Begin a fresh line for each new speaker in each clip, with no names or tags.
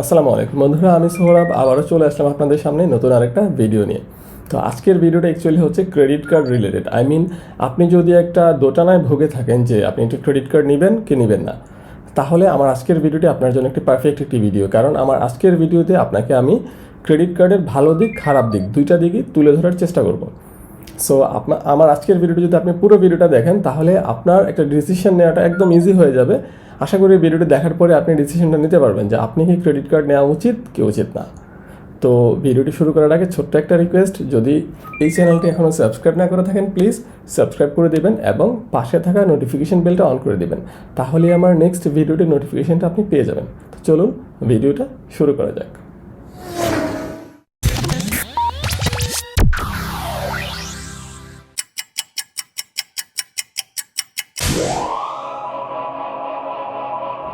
আসসালামু আলাইকুম বন্ধুরা, আমি সোহরাব আবারও চলে আসলাম আপনাদের সামনে নতুন আরেকটা ভিডিও নিয়ে। তো আজকের ভিডিওটা অ্যাকচুয়ালি হচ্ছে ক্রেডিট কার্ড রিলেটেড। আপনি যদি একটা দোটানায় ভুগে থাকেন যে আপনি একটা ক্রেডিট কার্ড নেবেন কি নেবেন না, তাহলে আমার আজকের ভিডিওটি আপনার জন্য একটি পারফেক্ট একটি ভিডিও। কারণ আমার আজকের ভিডিওতে আপনাকে আমি ক্রেডিট কার্ডের ভালো দিক খারাপ দিক দুইটা দিকই তুলে ধরার চেষ্টা করব। সো আমার আজকের ভিডিওটি যদি আপনি পুরো ভিডিওটা দেখেন তাহলে আপনার একটা ডিসিশন নেওয়াটা একদম ইজি হয়ে যাবে। আশা করি ভিডিওটি দেখার পরে আপনি ডিসিশনটা নিতে পারবেন যে আপনি কি ক্রেডিট কার্ড নেওয়া উচিত কি উচিত না। তো ভিডিওটি শুরু করার আগে ছোট্ট একটা রিকোয়েস্ট, যদি এই চ্যানেলটি এখনও সাবস্ক্রাইব না করে থাকেন প্লিজ সাবস্ক্রাইব করে দেবেন এবং পাশে থাকা নোটিফিকেশন বেলটা অন করে দেবেন, তাহলে আমার নেক্সট ভিডিওটির নোটিফিকেশনটা আপনি পেয়ে যাবেন। তো চলুন ভিডিওটা শুরু করা যাক।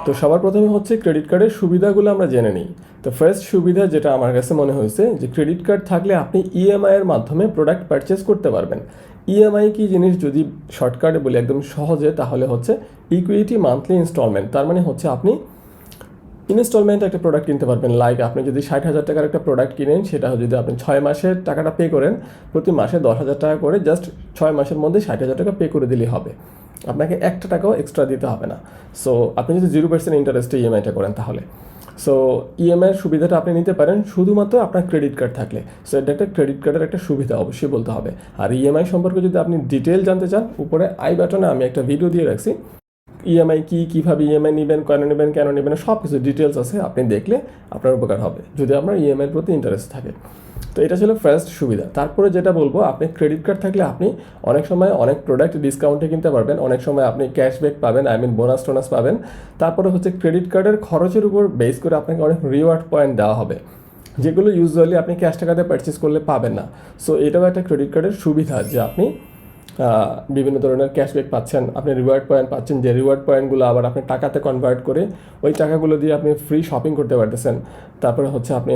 তো সবার প্রথমে হচ্ছে ক্রেডিট কার্ডের সুবিধাগুলো আমরা জেনে নিই। তো ফার্স্ট সুবিধা যেটা আমার কাছে মনে হয়েছে যে ক্রেডিট কার্ড থাকলে আপনি ইএমআইয়ের মাধ্যমে প্রোডাক্ট পারচেস করতে পারবেন। ইএমআই কি জিনিস যদি শর্টকাটে বলি একদম সহজে, তাহলে হচ্ছে ইকুইটি মান্থলি ইনস্টলমেন্ট। তার মানে হচ্ছে আপনি ইনস্টলমেন্টে একটা প্রোডাক্ট কিনতে পারবেন। লাইক আপনি যদি 60,000 টাকার একটা প্রোডাক্ট কিনেন, সেটা যদি আপনি 6 মাসের টাকাটা পে করেন, প্রতি মাসে 10,000 টাকা করে জাস্ট 6 মাসের মধ্যে 60,000 টাকা পে করে দিলেই হবে, আপনাকে একটা টাকাও এক্সট্রা দিতে হবে না। সো আপনি যদি 0% ইন্টারেস্টে ইএমআইটা করেন তাহলে সো ইএমআইয়ের সুবিধাটা আপনি নিতে পারেন শুধুমাত্র আপনার ক্রেডিট কার্ড থাকলে। সো এটা একটা ক্রেডিট কার্ডের একটা সুবিধা অবশ্যই বলতে হবে। আর ইএমআই সম্পর্কে যদি আপনি ডিটেল জানতে চান, উপরে আই বাটনে আমি একটা ভিডিও দিয়ে রাখছি। ইএমআই কীভাবে ইএমআই নেবেন, কেন নেবেন সব কিছু ডিটেলস আছে, আপনি দেখলে আপনার উপকার হবে যদি আপনার ইএমআইয়ের প্রতি ইন্টারেস্ট থাকে। তো এটা ছিল ফার্স্ট সুবিধা। তারপরে যেটা বলবো, আপনি ক্রেডিট কার্ড থাকলে আপনি অনেক সময় অনেক প্রোডাক্ট ডিসকাউন্টে কিনতে পারবেন, অনেক সময় আপনি ক্যাশব্যাক পাবেন, বোনাস টোনাস পাবেন। তারপরে হচ্ছে ক্রেডিট কার্ডের খরচের উপর বেস করে আপনাকে অনেক রিওয়ার্ড পয়েন্ট দেওয়া হবে, যেগুলো ইউজুয়ালি আপনি ক্যাশ টাকাতে পারচেস করলে পাবেন না। সো এটাও একটা ক্রেডিট কার্ডের সুবিধা যে আপনি বিভিন্ন ধরনের ক্যাশব্যাক পাচ্ছেন, আপনি রিওয়ার্ড পয়েন্ট পাচ্ছেন, যে রিওয়ার্ড পয়েন্টগুলো আবার আপনি টাকাতে কনভার্ট করে ওই টাকাগুলো দিয়ে আপনি ফ্রি শপিং করতে পারতেছেন। তারপরে হচ্ছে আপনি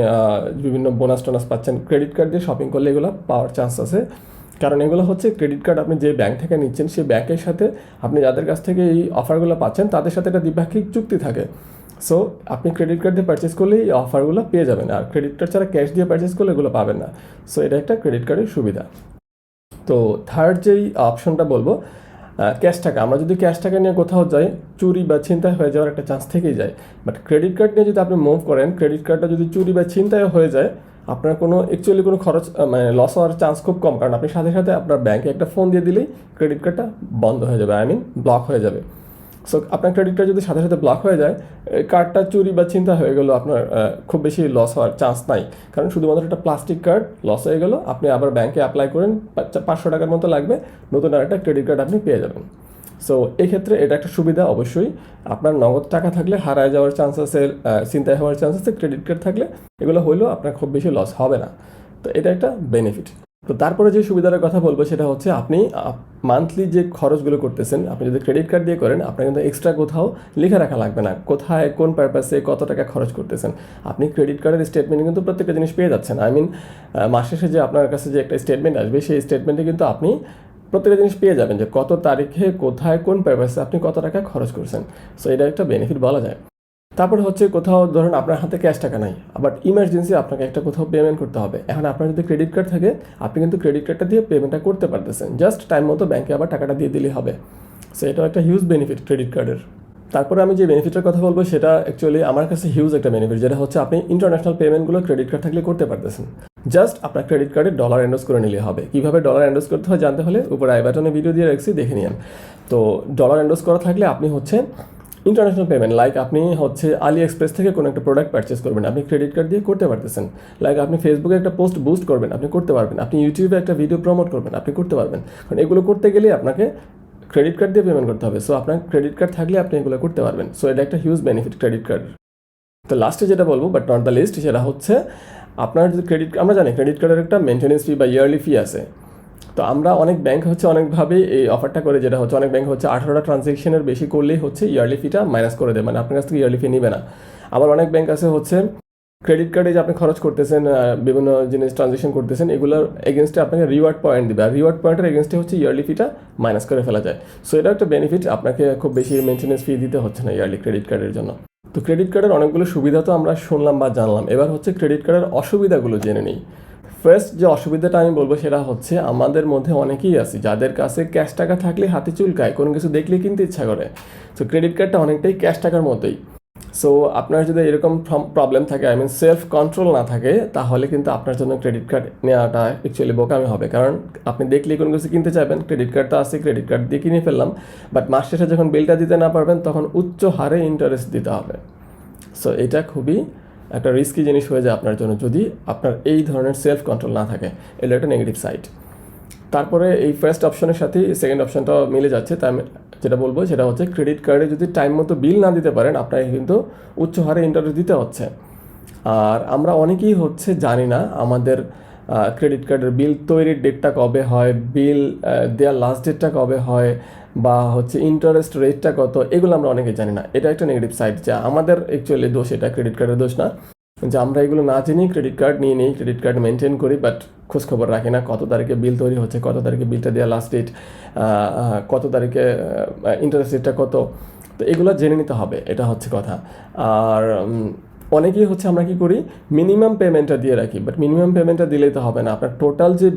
বিভিন্ন বোনাস টোনাস পাচ্ছেন। ক্রেডিট কার্ড দিয়ে শপিং করলে এগুলো পাওয়ার চান্স আছে, কারণ এগুলো হচ্ছে ক্রেডিট কার্ড আপনি যে ব্যাংক থেকে নিচ্ছেন সেই ব্যাংকের সাথে আপনি যাদের কাছ থেকে এই অফারগুলো পাচ্ছেন তাদের সাথে একটা দ্বিপাক্ষিক চুক্তি থাকে। সো আপনি ক্রেডিট কার্ড দিয়ে পারচেস করলে এই অফারগুলো পেয়ে যাবেন, আর ক্রেডিট কার্ড ছাড়া ক্যাশ দিয়ে পারচেস করলে এগুলো পাবেন না। সো এটা একটা ক্রেডিট কার্ডের সুবিধা। তো থার্ড যেই অপশনটা বলবো, ক্যাশ টাকা। আমরা যদি ক্যাশ টাকা নিয়ে কোথাও যাই, চুরি বা ছিনতাই হয়ে যাওয়ার একটা চান্স থেকেই যায়। বাট ক্রেডিট কার্ড নিয়ে যদি আপনি মুভ করেন, ক্রেডিট কার্ডটা যদি চুরি বা ছিনতাই হয়ে যায়, আপনার অ্যাকচুয়ালি কোনো খরচ লস হওয়ার চান্স খুব কম, কারণ আপনি সাথে সাথে আপনার ব্যাংকে একটা ফোন দিয়ে দিলেই ক্রেডিট কার্ডটা বন্ধ হয়ে যাবে, ব্লক হয়ে যাবে। সো আপনার ক্রেডিট কার্ড যদি সাথে সাথে ব্লক হয়ে যায়, কার্ডটা চুরি বা ছিনতাই হয়ে গেলো, আপনার খুব বেশি লস হওয়ার চান্স নাই, কারণ শুধুমাত্র একটা প্লাস্টিক কার্ড লস হয়ে গেলো, আপনি আবার ব্যাংকে অ্যাপ্লাই করেন, 500 টাকার মতো লাগবে, নতুন আর একটা ক্রেডিট কার্ড আপনি পেয়ে যাবেন। সো এক্ষেত্রে এটা একটা সুবিধা। অবশ্যই আপনার নগদ টাকা থাকলে হারায় যাওয়ার চান্স আছে, ছিনতাই হওয়ার চান্স আছে, ক্রেডিট কার্ড থাকলে এগুলো হইলেও আপনার খুব বেশি লস হবে না। তো এটা একটা বেনিফিট। তো তারপরে যে সুবিধার কথা বলবো সেটা হচ্ছে আপনি মান্থলি যে খরচগুলো করতেছেন, আপনি যদি ক্রেডিট কার্ড দিয়ে করেন, আপনার কিন্তু এক্সট্রা কোথাও লিখে রাখা লাগবে না কোথায় কোন পারপাসে কত টাকা খরচ করতেছেন। আপনি ক্রেডিট কার্ডের স্টেটমেন্টে কিন্তু প্রত্যেকটা জিনিস পেয়ে যাচ্ছেন। মাস শেষে যে আপনার কাছে যে একটা স্টেটমেন্ট আসবে, সেই স্টেটমেন্টে কিন্তু আপনি প্রত্যেকটা জিনিস পেয়ে যাবেন যে কত তারিখে কোথায় কোন পারপাসে আপনি কত টাকা খরচ করছেন। সো এটা একটা বেনিফিট বলা যায়। তারপরে হচ্ছে কোথাও ধরুন আপনার হাতে ক্যাশ টাকা নাই, বাট ইমার্জেন্সি আপনাকে একটা কোথাও পেমেন্ট করতে হবে। এখন আপনার যদি ক্রেডিট কার্ড থাকে, আপনি কিন্তু ক্রেডিট কার্ডটা দিয়ে পেমেন্টটা করতে পারতেছেন, জাস্ট টাইম মতো ব্যাংকে আবার টাকাটা দিয়ে দিলেই হবে। সো এটাও একটা হিউজ বেনিফিট ক্রেডিট কার্ডের। তারপরে আমি যে বেনিফিটের কথা বলবো সেটা অ্যাকচুয়ালি আমার কাছে হিউজ একটা বেনিফিট, যেটা হচ্ছে আপনি ইন্টারন্যাশনাল পেমেন্টগুলো ক্রেডিট কার্ড থাকলে করতে পারতেছেন। জাস্ট আপনার ক্রেডিট কার্ডে ডলার এন্ডোজ করে নিলে হবে। কীভাবে ডলার এন্ডোজ করতে হয় জানতে হলে উপরে আই বাটনে ভিডিও দিয়ে রাখছি, দেখে নিন। তো ডলার এন্ডোজ করা থাকলে আপনি হচ্ছে ইন্টারন্যাশনাল পেমেন্ট, লাইক আপনি হচ্ছে আলি এক্সপ্রেস থেকে কোনো একটা প্রোডাক্ট পারচেস করবেন, আপনি ক্রেডিট কার্ড দিয়ে করতে পারতেছেন। লাইক আপনি ফেসবুকে একটা পোস্ট বুস্ট করবেন, আপনি করতে পারবেন। আপনি ইউটিউবে একটা ভিডিও প্রমোট করবেন, আপনি করতে পারবেন। কারণ এগুলো করতে গেলে আপনাকে ক্রেডিট কার্ড দিয়ে পেমেন্ট করতে হবে। সো আপনার ক্রেডিট কার্ড থাকলে আপনি এগুলো করতে পারবেন। সো এটা একটা হিউজ বেনিফিট ক্রেডিট কার্ড। তো লাস্টে যেটা বলবো, বাট নট দ্য লিস্ট, সেটা হচ্ছে আপনার যদি আমরা জানি ক্রেডিট কার্ডের একটা মেনটেন্যান্স ফি বা ইয়ারলি ফি আছে। তো আমরা অনেক ব্যাংক হচ্ছে অনেকভাবে এই অফারটা করে, যেটা হচ্ছে অনেক ব্যাংক হচ্ছে 18টা ট্রানজ্যাকশনের বেশি করলেই হচ্ছে ইয়ারলি ফিটা মাইনাস করে দেয়, আপনার কাছ থেকে ইয়ারলি ফি নেবে না। আবার অনেক ব্যাংক আছে হচ্ছে ক্রেডিট কার্ডে যে আপনি খরচ করতেছেন, বিভিন্ন জিনিস ট্রানজ্যাকশন করতেছেন, এগুলোর এগেনস্টে আপনাকে রিওয়ার্ড পয়েন্ট দেবে, আর রিওয়ার্ড পয়েন্টের এগেনস্টে হচ্ছে ইয়ারলি ফিটা মাইনাস করে ফেলা যায়। সো এটা একটা বেনিফিট, আপনাকে খুব বেশি মেনটেন্যান্স ফি দিতে হচ্ছে না ইয়ারলি ক্রেডিট কার্ডের জন্য। তো ক্রেডিট কার্ডের অনেকগুলো সুবিধা তো আমরা শুনলাম বা জানলাম, এবার হচ্ছে ক্রেডিট কার্ডের অসুবিধাগুলো জেনে নিই। ফার্স্ট যে অসুবিধাটা আমি বলবো সেটা হচ্ছে আমাদের মধ্যে অনেকেই আছে যাদের কাছে ক্যাশ টাকা থাকলে হাতে চুলকায়, কোনো কিছু দেখলে কিনতে ইচ্ছা করে। তো ক্রেডিট কার্ডটা অনেকটাই ক্যাশ টাকার মতোই। সো আপনার যদি এরকম প্রবলেম থাকে, আই মিন সেলফ কন্ট্রোল না থাকে, তাহলে কিন্তু আপনার জন্য ক্রেডিট কার্ড নেওয়াটা অ্যাকচুয়ালি বোকামি হবে। কারণ আপনি দেখলেই কোনো কিছু কিনতে চাইবেন, ক্রেডিট কার্ডটা আছে, ক্রেডিট কার্ড দিয়ে কিনে ফেললাম, বাট মাস শেষে যখন বিলটা দিতে না পারবেন তখন উচ্চ হারে ইন্টারেস্ট দিতে হবে। সো এটা খুবই একটা রিস্কি জিনিস হয়ে যায় আপনার জন্য যদি আপনার এই ধরনের সেলফ কন্ট্রোল না থাকে। এটা একটা নেগেটিভ সাইড। তারপরে এই ফার্স্ট অপশনের সাথেই সেকেন্ড অপশনটাও মিলে যাচ্ছে। তাই আমি যেটা বলবো সেটা হচ্ছে ক্রেডিট কার্ডে যদি টাইম মতো বিল না দিতে পারেন আপনাকে কিন্তু উচ্চ হারে ইন্টারেস্ট দিতে হচ্ছে। আর আমরা অনেকেই হচ্ছে জানি না আমাদের ক্রেডিট কার্ডের বিল তৈরির ডেটটা কবে হয়, বিল দেওয়ার লাস্ট ডেটটা কবে হয়, বা হচ্ছে ইন্টারেস্ট রেটটা কত, এগুলো আমরা অনেকে জানি না। এটা একটা নেগেটিভ সাইড, যা আমাদের অ্যাকচুয়ালি দোষ, এটা ক্রেডিট কার্ডের দোষ না। যে আমরা এগুলো না জেনেই ক্রেডিট কার্ড নিয়ে নিই, ক্রেডিট কার্ড মেনটেন করি, বাট খোঁজখবর রাখি না কত তারিখে বিল তৈরি হচ্ছে, কত তারিখে বিলটা দেওয়া লাস্ট ডেট, কত তারিখে ইন্টারেস্ট রেটটা কত। তো এগুলো জেনে নিতে হবে, এটা হচ্ছে কথা। আর অনেকেই হচ্ছে আমরা কি করি, মিনিমাম পেমেন্টটা দিয়ে রাখি, বাট মিনিমাম পেমেন্টটা দিলেই তো হবে না, আপনার টোটাল যে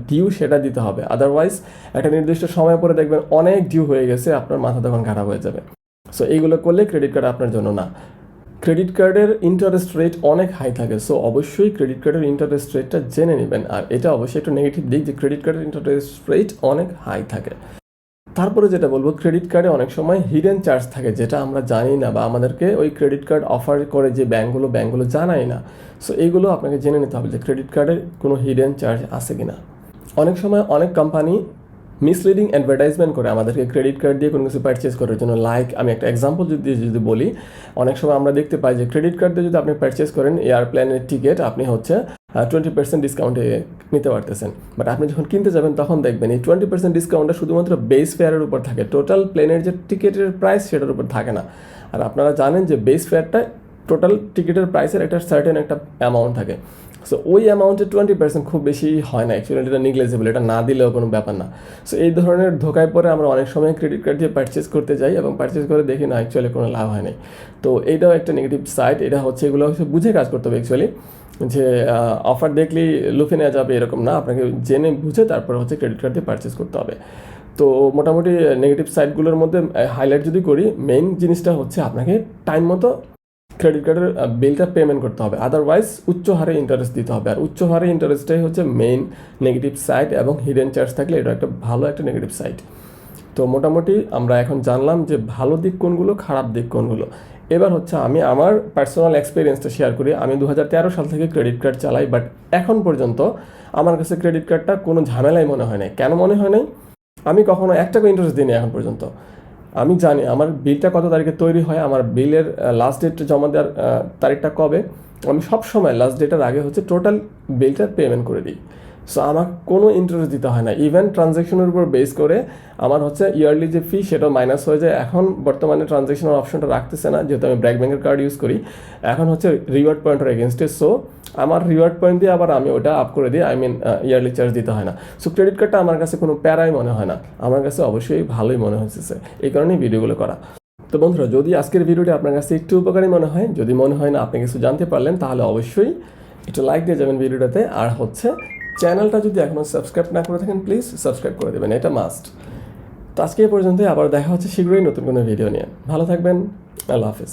ডিউ সেটা দিতে হবে। আদারওয়াইজ একটা নির্দিষ্ট সময় পরে দেখবেন অনেক ডিউ হয়ে গেছে, আপনার মাথা তখন খারাপ হয়ে যাবে। সো এইগুলো করলে ক্রেডিট কার্ড আপনার জন্য না। ক্রেডিট কার্ডের ইন্টারেস্ট রেট অনেক হাই থাকে, সো অবশ্যই ক্রেডিট কার্ডের ইন্টারেস্ট রেটটা জেনে নেবেন। আর এটা অবশ্যই একটা নেগেটিভ দিক যে ক্রেডিট কার্ডের ইন্টারেস্ট রেট অনেক হাই থাকে। তারপরে যেটা বলবো, ক্রেডিট কার্ডে অনেক সময় হিডেন চার্জ থাকে যেটা আমরা জানি না, বা আমাদেরকে ওই ক্রেডিট কার্ড অফার করে যে ব্যাঙ্কগুলো জানাই না। সো এইগুলো আপনাকে জেনে নিতে হবে যে ক্রেডিট কার্ডের কোনো হিডেন চার্জ আছে কিনা। অনেক সময় অনেক কোম্পানি মিসলিডিং অ্যাডভার্টাইজমেন্ট করে আমাদেরকে ক্রেডিট কার্ড দিয়ে কোনো কিছু পারচেস করার জন্য। লাইক আমি একটা এক্সাম্পল যদি বলি, অনেক সময় আমরা দেখতে পাই যে ক্রেডিট কার্ড দিয়ে যদি আপনি পারচেস করেন এয়ারপ্লেনের টিকিট, আপনি হচ্ছে 20% ডিসকাউন্টে নিতে পারতেছেন। বাট আপনি যখন কিনতে যাবেন তখন দেখবেন এই 20% ডিসকাউন্টটা শুধুমাত্র বেস ফেয়ারের উপর থাকে, টোটাল প্লেনের যে টিকিটের প্রাইস সেটার উপর থাকে না। আর আপনারা জানেন যে বেস ফেয়ারটা টোটাল টিকিটের প্রাইসের একটা সার্টেন একটা অ্যামাউন্ট থাকে। সো ওই অ্যামাউন্টে 20% খুব বেশি হয় না, অ্যাকচুয়ালি এটা নেগলেজেবল, এটা না দিলেও কোনো ব্যাপার না। সো এই ধরনের ধোকায় পরে আমরা অনেক সময় ক্রেডিট কার্ড দিয়ে পারচেস করতে যাই এবং পারচেস করে দেখি না অ্যাকচুয়ালি কোনো লাভ হয় নাই। তো এইটাও একটা নেগেটিভ সাইড। এটা হচ্ছে এগুলো হচ্ছে বুঝে কাজ করতে হবে অ্যাকচুয়ালি, যে অফার দেখলেই লুফে নেওয়া যাবে এরকম না, আপনাকে জেনে বুঝে তারপরে হচ্ছে ক্রেডিট কার্ড দিয়ে পারচেস করতে হবে। তো মোটামুটি নেগেটিভ সাইডগুলোর মধ্যে হাইলাইট যদি করি, মেইন জিনিসটা হচ্ছে আপনাকে টাইম মতো ক্রেডিট কার্ডের বিলটা পেমেন্ট করতে হবে, আদারওয়াইজ উচ্চ হারে ইন্টারেস্ট দিতে হবে। আর উচ্চ হারে ইন্টারেস্টটাই হচ্ছে মেইন নেগেটিভ সাইড, এবং হিডেন চার্জ থাকলে এটা একটা ভালো একটা নেগেটিভ সাইড। তো মোটামুটি আমরা এখন জানলাম যে ভালো দিক কোনগুলো, খারাপ দিক কোনগুলো। এবার হচ্ছে আমি আমার পার্সোনাল এক্সপিরিয়েন্সটা শেয়ার করি। আমি 2013 সাল থেকে ক্রেডিট কার্ড চালাই, বাট এখন পর্যন্ত আমার কাছে ক্রেডিট কার্ডটা কোনো ঝামেলাই মনে হয় নাই। কেন মনে হয় নাই? আমি কখনো 1 টাকা ইন্টারেস্ট দিইনি এখন পর্যন্ত। আমি জানি আমার বিলটা কত তারিখে তৈরি হয়, আমার বিলের লাস্ট ডেট জমা দেওয়ার তারিখটা কবে, আমি সব সময় লাস্ট ডেটের আগে হচ্ছে টোটাল বিলটা পেমেন্ট করে দিই। সো আমার কোনো ইন্টারেস্ট দিতে হয় না। ইভেন ট্রানজ্যাকশনের উপর বেস করে আমার হচ্ছে ইয়ারলি যে ফি সেটাও মাইনাস হয়ে যায়। এখন বর্তমানে ট্রানজ্যাকশনের অপশনটা রাখতেছে না, যেহেতু আমি ব্র্যাক ব্যাংকের কার্ড ইউজ করি। এখন হচ্ছে রিওয়ার্ড পয়েন্টের এগেনস্টে, সো আমার রিওয়ার্ড পয়েন্ট দিয়ে আবার আমি ওটা আপ করে দিই, আই মিন ইয়ারলি চার্জ দিতে হয় না। সো ক্রেডিট কার্ডটা আমার কাছে কোনো প্যারাই মনে হয় না, আমার কাছে অবশ্যই ভালোই মনে হচ্ছে, এই কারণেই ভিডিওগুলো করা। তো বন্ধুরা, যদি আজকের ভিডিওটি আপনার কাছে একটু উপকারী মনে হয়, যদি মনে হয় না আপনি কিছু জানতে পারলেন, তাহলে অবশ্যই একটু লাইক দিয়ে যাবেন ভিডিওটাতে। আর হচ্ছে চ্যানেলটা যদি এখনও সাবস্ক্রাইব না করে থাকেন, প্লিজ সাবস্ক্রাইব করে দেবেন, এটা মাস্ট। তো আজকে এই পর্যন্তই, আবার দেখা হচ্ছে শীঘ্রই নতুন কোনো ভিডিও নিয়ে। ভালো থাকবেন, আল্লাহ হাফিজ।